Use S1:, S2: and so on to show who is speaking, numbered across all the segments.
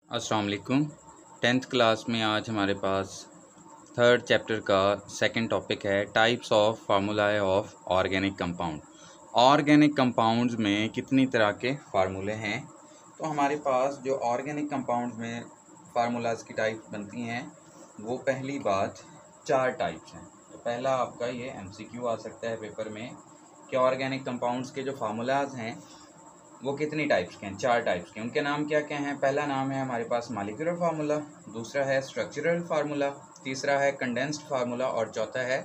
S1: अस्सलाम वालेकुम। 10th class में आज हमारे पास थर्ड चैप्टर का सेकंड टॉपिक है types of formulae of organic compound. Organic compounds में कितनी तरह के फार्मूले हैं। तो हमारे पास जो ऑर्गेनिक कंपाउंड्स में फार्मूलाज की टाइप्स बनती हैं वो पहली बात 4 टाइप्स हैं। तो पहला आपका ये MCQ आ सकता है पेपर में कि ऑर्गेनिक कंपाउंड्स के जो फार्मूलाज हैं वो कितनी टाइप्स के हैं, 4 टाइप्स के। उनके नाम क्या क्या हैं? पहला नाम है हमारे पास मॉलिक्यूलर फार्मूला, दूसरा है स्ट्रक्चरल फार्मूला, तीसरा है कंडेंस्ड फार्मूला और चौथा है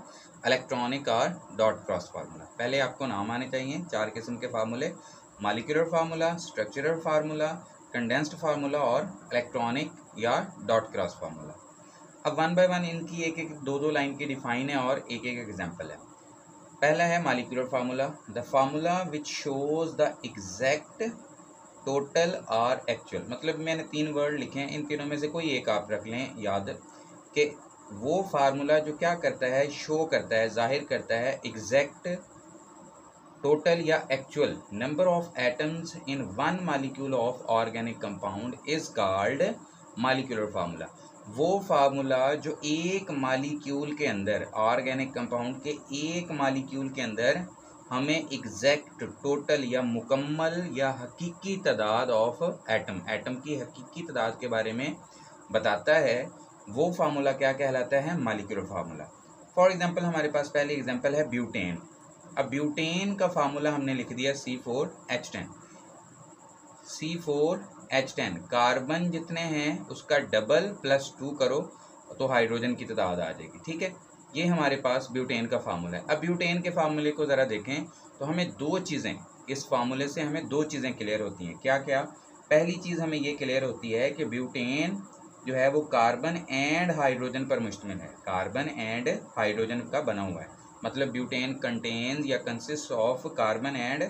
S1: इलेक्ट्रॉनिक और डॉट क्रॉस फार्मूला। पहले आपको नाम आने चाहिए 4 किस्म के फार्मूले: molecular formula, structural formula, condensed formula और इलेक्ट्रॉनिक या डॉट क्रॉस फार्मूला। अब वन बाय वन इनकी एक एक दो लाइन की डिफाइन है और एक एक एग्जाम्पल है। पहला है molecular formula, the formula which shows the exact total और एक्चुअल। मतलब मैंने 3 वर्ड लिखे हैं, इन तीनों में से कोई एक आप रख लें याद कि वो फार्मूला जो क्या करता है, शो करता है, जाहिर करता है एग्जैक्ट टोटल या actual number of atoms in one molecule of organic compound is called molecular formula. वो फार्मूला जो एक मॉलिक्यूल के अंदर, ऑर्गेनिक कंपाउंड के एक मॉलिक्यूल के अंदर हमें एग्जैक्ट टोटल या मुकम्मल या हकीकी तादाद ऑफ एटम की हकीकी तादाद के बारे में बताता है, वो फार्मूला क्या कहलाता है? Molecular formula. फॉर एग्जांपल हमारे पास पहले एग्जांपल है ब्यूटेन। अब ब्यूटेन का फार्मूला हमने लिख दिया C4H10। C4H10 कार्बन जितने हैं उसका डबल प्लस 2 करो तो हाइड्रोजन की तादाद आ जाएगी। ठीक है, ये हमारे पास ब्यूटेन का फार्मूला है। अब ब्यूटेन के फार्मूले को ज़रा देखें तो हमें 2 चीज़ें, इस फार्मूले से हमें 2 चीज़ें क्लियर होती हैं। क्या क्या? पहली चीज़ हमें ये क्लियर होती है कि ब्यूटेन जो है वो कार्बन एंड हाइड्रोजन पर मुश्तमिल है, कार्बन एंड हाइड्रोजन का बना हुआ है। मतलब ब्यूटेन कंटेन्स या consist of carbon and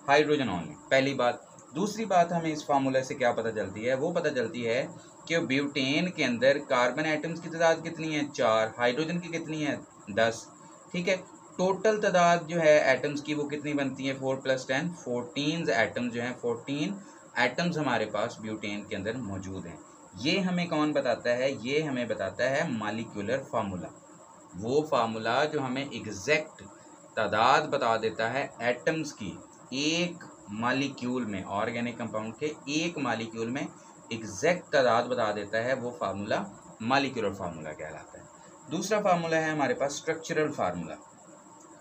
S1: hydrogen only, पहली बात। दूसरी बात हमें इस फार्मूले से क्या पता चलती है? वो पता चलती है कि ब्यूटेन के अंदर कार्बन एटम्स की तादाद कितनी है? 4। हाइड्रोजन की कितनी है? 10। ठीक है, टोटल तादाद जो है एटम्स की वो कितनी बनती है? 4 + 10 14 एटम्स जो हैं, 14 एटम्स हमारे पास ब्यूटेन के अंदर मौजूद हैं। ये हमें कौन बताता है? ये हमें बताता है मॉलिक्यूलर फार्मूला। वो फार्मूला जो हमें एग्जैक्ट तादाद बता देता है एटम्स की एक मॉलिक्यूल में, ऑर्गेनिक कंपाउंड के एक मॉलिक्यूल में एग्जैक्ट तादाद बता देता है, वो फार्मूला मॉलिक्यूलर फार्मूला कहलाता है। दूसरा फार्मूला है हमारे पास स्ट्रक्चरल फार्मूला।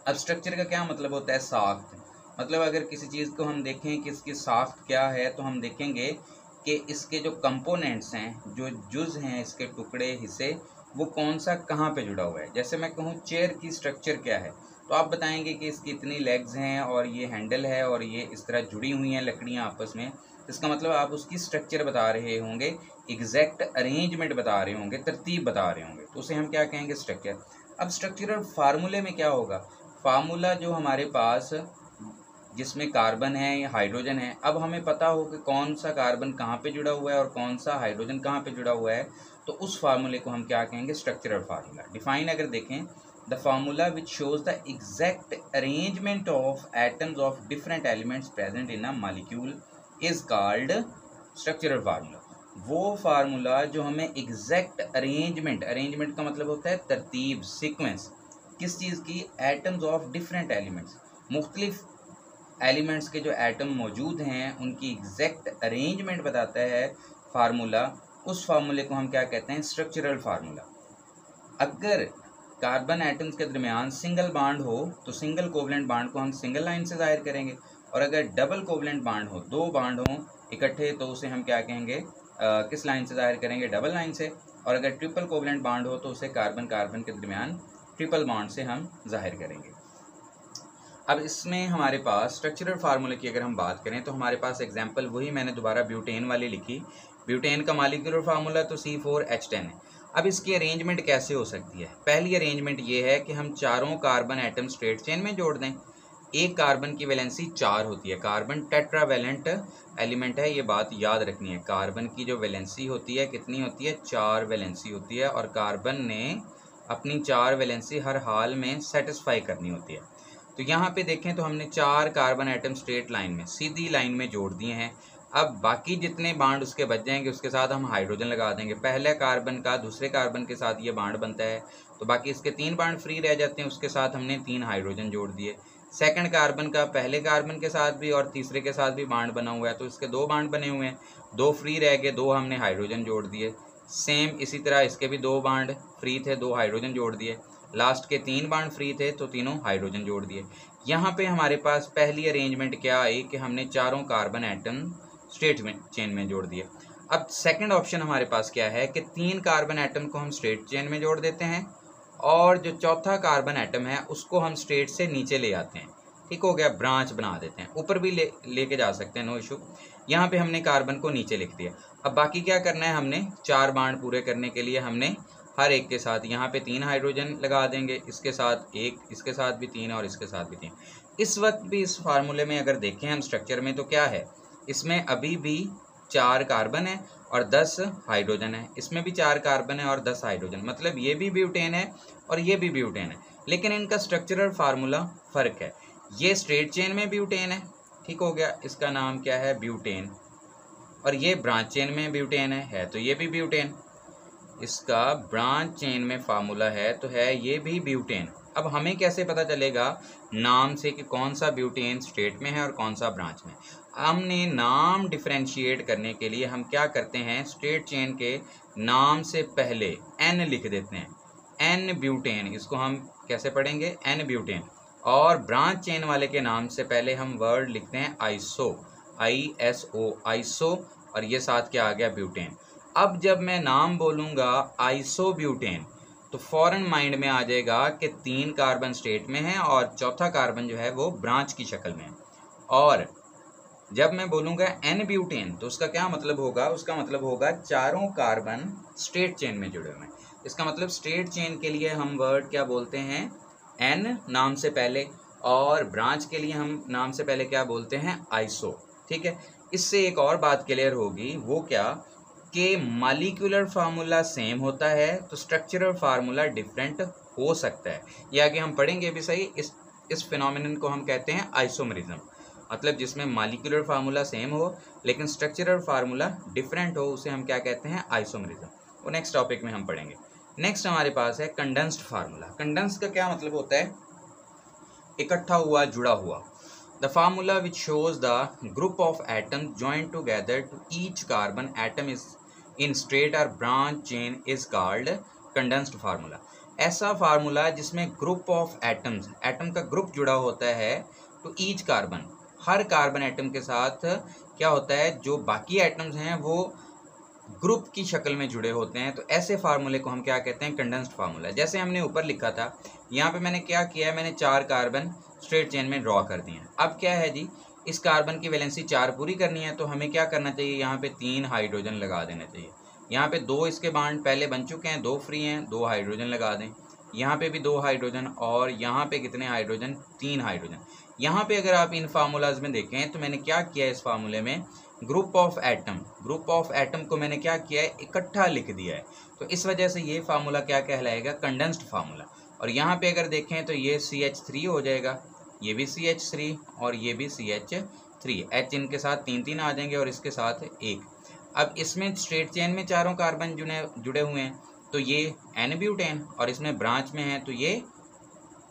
S1: अब स्ट्रक्चर का क्या मतलब होता है? साख्त। मतलब अगर किसी चीज़ को हम देखें कि इसकी साख्त क्या है तो हम देखेंगे कि इसके जो कंपोनेंट्स हैं, जो जुज़ हैं, इसके टुकड़े हिस्से, वो कौन सा कहाँ पे जुड़ा हुआ है। जैसे मैं कहूँ चेयर की स्ट्रक्चर क्या है तो आप बताएंगे कि इसकी इतनी लेग्स हैं और ये हैंडल है और ये इस तरह जुड़ी हुई हैं लकड़ियाँ आपस में। इसका मतलब आप उसकी स्ट्रक्चर बता रहे होंगे, एग्जैक्ट अरेंजमेंट बता रहे होंगे, तरतीब बता रहे होंगे, तो उसे हम क्या कहेंगे? स्ट्रक्चर। अब स्ट्रक्चरल फार्मूले में क्या होगा? फार्मूला जो हमारे पास जिसमें कार्बन है या हाइड्रोजन है, अब हमें पता हो कि कौन सा कार्बन कहाँ पे जुड़ा हुआ है और कौन सा हाइड्रोजन कहाँ पे जुड़ा हुआ है, तो उस फार्मूले को हम क्या कहेंगे? Structural formula. डिफाइन अगर देखें, the formula which shows the exact arrangement of atoms of different elements present in a molecule is called structural formula. वो फार्मूला जो हमें एग्जैक्ट अरेंजमेंट, अरेंजमेंट का मतलब होता है तरतीब, सीक्वेंस, किस चीज़ की? एटम्स ऑफ डिफरेंट एलिमेंट्स, मुख्तलिफ एलिमेंट्स के जो एटम मौजूद हैं उनकी एग्जैक्ट अरेंजमेंट बताता है फार्मूला। उस फार्मूले को हम क्या कहते हैं? Structural formula. अगर कार्बन एटम्स के दरमियान सिंगल बाड हो तो सिंगल कोवलेंट बाड को हम सिंगल लाइन से जाहिर करेंगे, और अगर डबल कोवलेंट बाड हो, 2 बाड हों इकट्ठे, तो उसे हम क्या कहेंगे? किस लाइन से जाहिर करेंगे? डबल लाइन से। और अगर ट्रिपल कोवलेंट बाड हो तो उसे कार्बन कार्बन के दरमियान ट्रिपल बाड से हम जाहिर करेंगे। अब इसमें हमारे पास स्ट्रक्चरल फार्मूले की अगर हम बात करें तो हमारे पास एग्जांपल वही मैंने दोबारा ब्यूटेन वाली लिखी। ब्यूटेन का मॉलिक्यूलर फार्मूला तो C4H10 है। अब इसकी अरेंजमेंट कैसे हो सकती है? पहली अरेंजमेंट ये है कि हम चारों कार्बन एटम स्ट्रेट चेन में जोड़ दें। एक कार्बन की वैलेंसी 4 होती है, कार्बन टेट्रावैलेंट एलिमेंट है, ये बात याद रखनी है। कार्बन की जो वैलेंसी होती है कितनी होती है? 4 वैलेंसी होती है, और कार्बन ने अपनी 4 वैलेंसी हर हाल में सेटिस्फाई करनी होती है। तो यहाँ पे देखें तो हमने 4 कार्बन एटम स्ट्रेट लाइन में, सीधी लाइन में जोड़ दिए हैं। अब बाकी जितने बाड उसके बच जाएंगे उसके साथ हम हाइड्रोजन लगा देंगे। पहले कार्बन का दूसरे कार्बन के साथ ये बाड बनता है, तो बाकी इसके 3 बाड फ्री रह जाते हैं, उसके साथ हमने 3 हाइड्रोजन जोड़ दिए। सेकंड कार्बन का पहले कार्बन के साथ भी और तीसरे के साथ भी बाड बना हुआ है, तो इसके 2 बाड बने हुए हैं, 2 फ्री रह गए, 2 हमने हाइड्रोजन जोड़ दिए। सेम इसी तरह इसके भी 2 बाड फ्री थे, 2 हाइड्रोजन जोड़ दिए। लास्ट के 3 बाड फ्री थे तो तीनों हाइड्रोजन जोड़ दिए। यहाँ पे हमारे पास पहली अरेंजमेंट क्या आई कि हमने चारों कार्बन एटम स्ट्रेट चेन में जोड़ दिए। अब सेकंड ऑप्शन हमारे पास क्या है कि 3 कार्बन एटम को हम स्ट्रेट चेन में जोड़ देते हैं और जो चौथा कार्बन एटम है उसको हम स्ट्रेट से नीचे ले आते हैं। ठीक हो गया, ब्रांच बना देते हैं, ऊपर भी लेके जा सकते हैं, नो इशू। यहाँ पे हमने कार्बन को नीचे लिख दिया। अब बाकी क्या करना है, हमने 4 बाड पूरे करने के लिए हमने हर एक के साथ यहाँ पे 3 हाइड्रोजन लगा देंगे, इसके साथ 1, इसके साथ भी 3 और इसके साथ भी 3। इस वक्त भी इस फार्मूले में अगर देखें हम स्ट्रक्चर में तो क्या है, इसमें अभी भी 4 कार्बन है और 10 हाइड्रोजन है, इसमें भी 4 कार्बन है और 10 हाइड्रोजन, मतलब ये भी ब्यूटेन है और ये भी ब्यूटेन है, लेकिन इनका स्ट्रक्चरल फार्मूला फ़र्क है। ये स्ट्रेट चेन में ब्यूटेन है, ठीक हो गया, इसका नाम क्या है, ब्यूटेन, और ये ब्रांच चेन में ब्यूटेन है तो ये भी ब्यूटेन। इसका ब्रांच चेन में फार्मूला है तो है ये भी ब्यूटेन। अब हमें कैसे पता चलेगा नाम से कि कौन सा ब्यूटेन स्ट्रेट में है और कौन सा ब्रांच में? हमने नाम डिफरेंशिएट करने के लिए हम क्या करते हैं, स्ट्रेट चेन के नाम से पहले एन लिख देते हैं, एन ब्यूटेन, इसको हम कैसे पढ़ेंगे, एन ब्यूटेन। और ब्रांच चेन वाले के नाम से पहले हम वर्ड लिखते हैं आइसो, ISO, आइसो, और ये साथ क्या आ गया, ब्यूटेन। अब जब मैं नाम बोलूँगा आइसोब्यूटेन तो फ़ौरन माइंड में आ जाएगा कि 3 कार्बन स्टेट में है और चौथा कार्बन जो है वो ब्रांच की शक्ल में है। और जब मैं बोलूँगा एन ब्यूटेन तो उसका क्या मतलब होगा, उसका मतलब होगा चारों कार्बन स्ट्रेट चेन में जुड़े हुए हैं। इसका मतलब स्ट्रेट चेन के लिए हम वर्ड क्या बोलते हैं, एन नाम से पहले, और ब्रांच के लिए हम नाम से पहले क्या बोलते हैं, आइसो। ठीक है, इससे एक और बात क्लियर होगी, वो क्या कि मॉलिक्यूलर फार्मूला सेम होता है तो स्ट्रक्चरल फार्मूला डिफरेंट हो सकता है। ये आगे हम पढ़ेंगे भी सही। इस फिनोमिनन को हम कहते हैं आइसोमरिज्म, मतलब जिसमें मॉलिक्यूलर फार्मूला सेम हो लेकिन स्ट्रक्चरल फार्मूला डिफरेंट हो, उसे हम क्या कहते हैं, आइसोमरिज्म। वो नेक्स्ट टॉपिक में हम पढ़ेंगे। नेक्स्ट हमारे पास है कंडेंस्ड फार्मूला। कंडेंस का क्या मतलब होता है, इकट्ठा हुआ, जुड़ा हुआ। The formula which shows the group of atoms joined together to each carbon atom is in straight or branch chain is called condensed formula। ऐसा फार्मूला जिसमें ग्रुप ऑफ एटम्स, एटम का ग्रुप जुड़ा होता है, तो ईच कार्बन, हर carbon atom के साथ क्या होता है, जो बाकी एटम्स हैं वो ग्रुप की शक्ल में जुड़े होते हैं, तो ऐसे फार्मूले को हम क्या कहते हैं, कंडेंस्ड फार्मूला। जैसे हमने ऊपर लिखा था, यहाँ पे मैंने क्या किया है, मैंने 4 कार्बन स्ट्रेट चेन में ड्रॉ कर दिए हैं। अब क्या है जी, इस कार्बन की वैलेंसी 4 पूरी करनी है तो हमें क्या करना चाहिए, यहाँ पे 3 हाइड्रोजन लगा देना चाहिए। यहाँ पे 2 इसके बाड पहले बन चुके हैं, 2 फ्री हैं, 2 हाइड्रोजन लगा दें। यहाँ पे भी 2 हाइड्रोजन, और यहाँ पे कितने हाइड्रोजन, 3 हाइड्रोजन। यहाँ पे अगर आप इन फार्मूलाज में देखें तो मैंने क्या किया है, इस फार्मूले में ग्रुप ऑफ एटम को मैंने क्या किया है, इकट्ठा लिख दिया है, तो इस वजह से ये फार्मूला क्या कहलाएगा, कंडेंस्ड फार्मूला। और यहाँ पे अगर देखें तो ये CH3 हो जाएगा, ये भी CH3 और ये भी CH3, H इनके साथ 3 आ जाएंगे और इसके साथ 1। अब इसमें स्ट्रेट चेन में चारों कार्बन जुड़े हुए हैं तो ये एन ब्यूटेन, और इसमें ब्रांच में है तो ये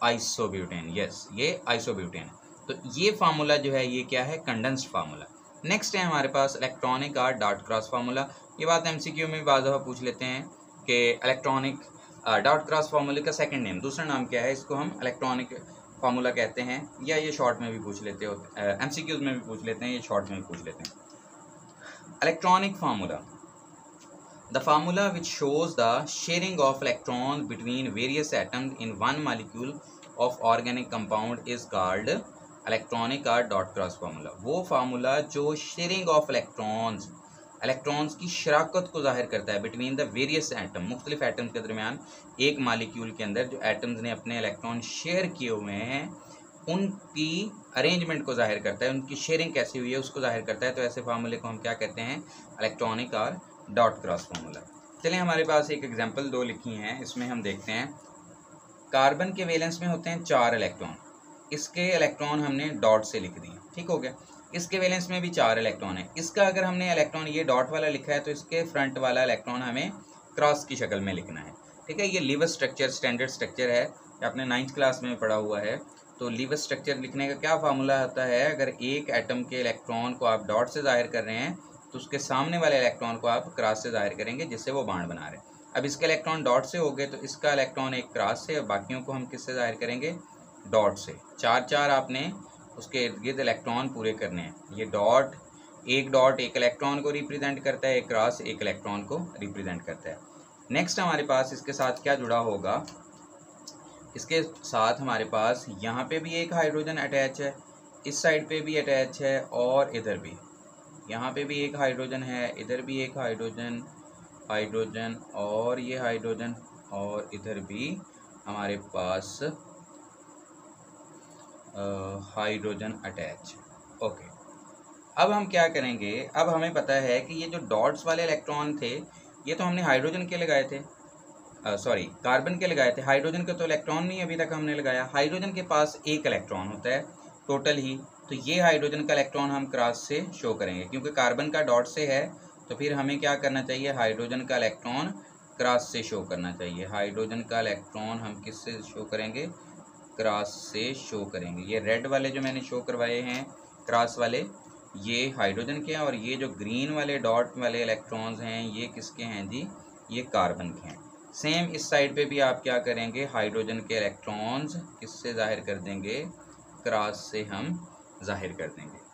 S1: आइसोब्यूटेन, यस ये आइसोब्यूटेन। तो ये फार्मूला जो है ये क्या है, कंडेंस्ड फार्मूला। नेक्स्ट है हमारे पास इलेक्ट्रॉनिक और डॉट क्रॉस फार्मूला। ये बात MCQ में बाज़ दफ़ा पूछ लेते हैं कि इलेक्ट्रॉनिक डॉट क्रॉस फार्मूले का सेकंड नेम, दूसरा नाम क्या है, इसको हम इलेक्ट्रॉनिक फार्मूला कहते हैं, या ये शॉर्ट में भी पूछ लेते हो, MCQs में भी पूछ लेते हैं, ये शॉर्ट में भी पूछ लेते हैं। Electronic formula, the formula which shows the sharing of electron between various atoms in one molecule of organic compound is called electronic और डॉट क्रॉस फार्मूला। वो फार्मूला जो शेयरिंग ऑफ इलेक्ट्रॉन्स की शराकत को जाहिर करता है बिटवीन द वेरियस एटम, मुख्तलिफ atoms के दरमियान एक मालिक्यूल के अंदर जो एटम्स ने अपने इलेक्ट्रॉन शेयर किए हुए हैं उनकी अरेंजमेंट को जाहिर करता है, उनकी शेयरिंग कैसी हुई है उसको जाहिर करता है। तो ऐसे फार्मूले को हम क्या कहते हैं, इलेक्ट्रॉनिक और डॉट क्रॉस फार्मूला। चलिए हमारे पास एक एग्जाम्पल 2 लिखी हैं, इसमें हम देखते हैं कार्बन के वैलेंस में होते हैं 4 इलेक्ट्रॉन, इसके इलेक्ट्रॉन हमने डॉट से लिख दिए, ठीक हो गया। इसके वैलेंस में भी 4 इलेक्ट्रॉन है। इसका अगर हमने इलेक्ट्रॉन ये डॉट वाला लिखा है तो इसके फ्रंट वाला इलेक्ट्रॉन हमें क्रॉस की शक्ल में लिखना है, ठीक है। ये लीवर स्ट्रक्चर स्टैंडर्ड स्ट्रक्चर है, आपने 9th क्लास में पढ़ा हुआ है। तो लीवर स्ट्रक्चर लिखने का क्या फार्मूला होता है, अगर एक एटम के इलेक्ट्रॉन को आप डॉट से जाहिर कर रहे हैं तो उसके सामने वाले इलेक्ट्रॉन को आप क्रॉस से जाहिर करेंगे, जिससे वो बांड बना रहे हैं। अब इसके इलेक्ट्रॉन डॉट से हो गए तो इसका इलेक्ट्रॉन एक क्रॉस से और बाकियों को हम किससे जाहिर करेंगे, डॉट से। 4 आपने उसके इर्द गिर्द इलेक्ट्रॉन पूरे करने हैं। ये डॉट एक इलेक्ट्रॉन को रिप्रेजेंट करता है, एक क्रॉस एक इलेक्ट्रॉन को रिप्रेजेंट करता है। नेक्स्ट हमारे पास इसके साथ क्या जुड़ा होगा, इसके साथ हमारे पास यहाँ पे भी एक हाइड्रोजन अटैच है, इस साइड पे भी अटैच है और इधर भी, यहाँ पे भी एक हाइड्रोजन है, इधर भी एक हाइड्रोजन और ये हाइड्रोजन और इधर भी हमारे पास हाइड्रोजन अटैच। ओके, अब हम क्या करेंगे, अब हमें पता है कि ये जो डॉट्स वाले इलेक्ट्रॉन थे ये तो हमने हाइड्रोजन के लगाए थे, कार्बन के लगाए थे। हाइड्रोजन के तो इलेक्ट्रॉन नहीं अभी तक हमने लगाया। हाइड्रोजन के पास एक इलेक्ट्रॉन होता है टोटल ही, तो ये हाइड्रोजन का इलेक्ट्रॉन हम क्रॉस से शो करेंगे, क्योंकि कार्बन का डॉट से है तो फिर हमें क्या करना चाहिए, हाइड्रोजन का इलेक्ट्रॉन क्रॉस से शो करना चाहिए। हाइड्रोजन का इलेक्ट्रॉन हम किससे शो करेंगे, क्रॉस से शो करेंगे। ये रेड वाले जो मैंने शो करवाए हैं क्रॉस वाले, ये हाइड्रोजन के हैं, और ये जो ग्रीन वाले डॉट वाले इलेक्ट्रॉन्स हैं ये किसके हैं जी, ये कार्बन के हैं। सेम इस साइड पे भी आप क्या करेंगे, हाइड्रोजन के इलेक्ट्रॉन्स किससे जाहिर कर देंगे, क्रॉस से हम जाहिर कर देंगे।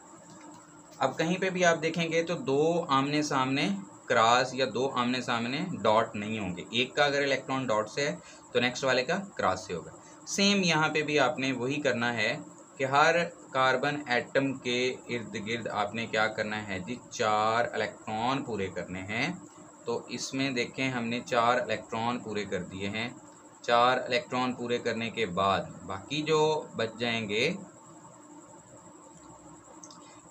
S1: अब कहीं पे भी आप देखेंगे तो 2 आमने सामने क्रॉस या 2 आमने सामने डॉट नहीं होंगे। एक का अगर इलेक्ट्रॉन डॉट से है तो नेक्स्ट वाले का क्रॉस से होगा। सेम यहाँ पे भी आपने वही करना है कि हर कार्बन एटम के इर्द गिर्द आपने क्या करना है जी, 4 इलेक्ट्रॉन पूरे करने हैं। तो इसमें देखें हमने 4 इलेक्ट्रॉन पूरे कर दिए हैं। 4 इलेक्ट्रॉन पूरे करने के बाद बाकी जो बच जाएंगे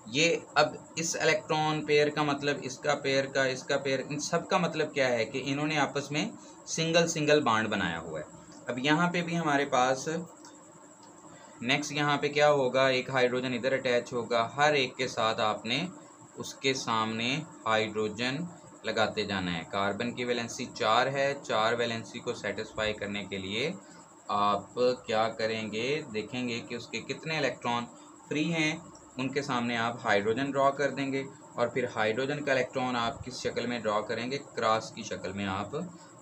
S1: ये, अब इस इलेक्ट्रॉन पेयर का मतलब इसका पेयर इन सब का मतलब क्या है कि इन्होंने आपस में सिंगल बॉन्ड बनाया हुआ है। अब यहाँ पे भी हमारे पास नेक्स्ट यहाँ पे क्या होगा, एक हाइड्रोजन इधर अटैच होगा। हर एक के साथ आपने उसके सामने हाइड्रोजन लगाते जाना है। कार्बन की वैलेंसी 4 है, 4 वैलेंसी को सेटिस्फाई करने के लिए आप क्या करेंगे, देखेंगे कि उसके कितने इलेक्ट्रॉन फ्री हैं, उनके सामने आप हाइड्रोजन ड्रॉ कर देंगे और फिर हाइड्रोजन का इलेक्ट्रॉन आप किस शक्ल में ड्रॉ करेंगे, क्रॉस की शक्ल में आप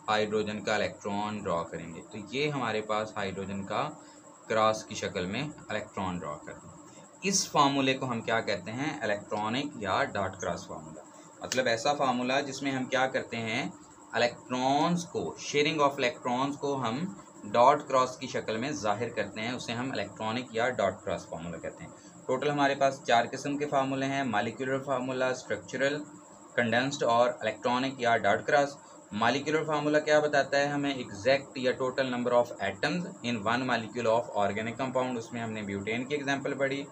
S1: हाइड्रोजन का इलेक्ट्रॉन ड्रॉ करेंगे। तो ये हमारे पास हाइड्रोजन का क्रॉस की शक्ल में इलेक्ट्रॉन ड्रॉ कर दें। इस फार्मूले को हम क्या कहते हैं, इलेक्ट्रॉनिक या डॉट क्रॉस फार्मूला। मतलब ऐसा फार्मूला जिसमें हम क्या करते हैं, इलेक्ट्रॉन्स को, शेयरिंग ऑफ इलेक्ट्रॉन्स को हम डॉट क्रॉस की शक्ल में जाहिर करते हैं, उसे हम इलेक्ट्रॉनिक या डॉट क्रॉस फार्मूला कहते हैं। टोटल हमारे पास 4 किस्म के फार्मूले हैं, मॉलिक्यूलर फार्मूला, स्ट्रक्चरल, कंडेंस्ड और इलेक्ट्रॉनिक या डॉट क्रॉस। मॉलिक्यूलर फार्मूला क्या बताता है हमें, एग्जैक्ट या total number of atoms in 1 molecule of organic compound. उसमें हमने ब्यूटेन की एग्जांपल पढ़ी।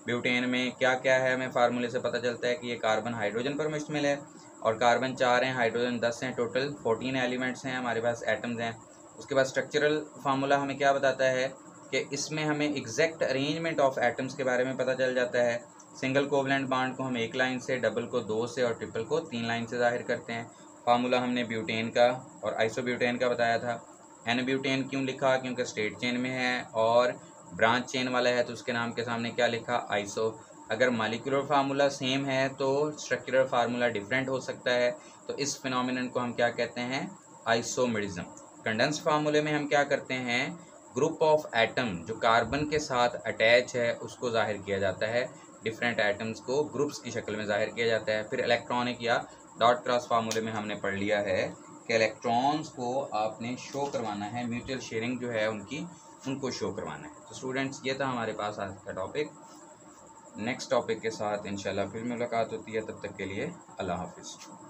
S1: ब्यूटेन में क्या क्या है, हमें फार्मूले से पता चलता है कि ये कार्बन हाइड्रोजन पर मुश्तमिल है और कार्बन 4 हैं, हाइड्रोजन 10 हैं, टोटल 14 एलिमेंट्स हैं हमारे पास, एटम्स हैं। उसके बाद स्ट्रक्चरल फार्मूला हमें क्या बताता है कि इसमें हमें एग्जैक्ट अरेंजमेंट ऑफ एटम्स के बारे में पता चल जाता है। सिंगल कोवलेंट बॉन्ड को हम 1 लाइन से, डबल को 2 से और ट्रिपल को 3 लाइन से जाहिर करते हैं। फार्मूला हमने ब्यूटेन का और आइसोब्यूटेन का बताया था। एन ब्यूटेन क्यों लिखा, क्योंकि स्ट्रेट चेन में है, और ब्रांच चेन वाला है तो उसके नाम के सामने क्या लिखा, आइसो। अगर मॉलिक्यूलर फार्मूला सेम है तो स्ट्रक्चरल फार्मूला डिफरेंट हो सकता है, तो इस फिनोमिनन को हम क्या कहते हैं, आइसोमेरिज्म। कंडेंस्ड फार्मूले में हम क्या करते हैं, ग्रुप ऑफ एटम जो कार्बन के साथ अटैच है उसको जाहिर किया जाता है, डिफरेंट एटम्स को ग्रुप्स की शक्ल में जाहिर किया जाता है। फिर इलेक्ट्रॉनिक या डॉट क्रॉस फार्मूले में हमने पढ़ लिया है कि इलेक्ट्रॉन्स को आपने शो करवाना है, म्यूचुअल शेयरिंग जो है उनको शो करवाना है। तो स्टूडेंट्स ये था हमारे पास आज का टॉपिक। नेक्स्ट टॉपिक के साथ इंशाल्लाह फिर मुलाकात होती है, तब तक के लिए अल्लाह हाफिज़।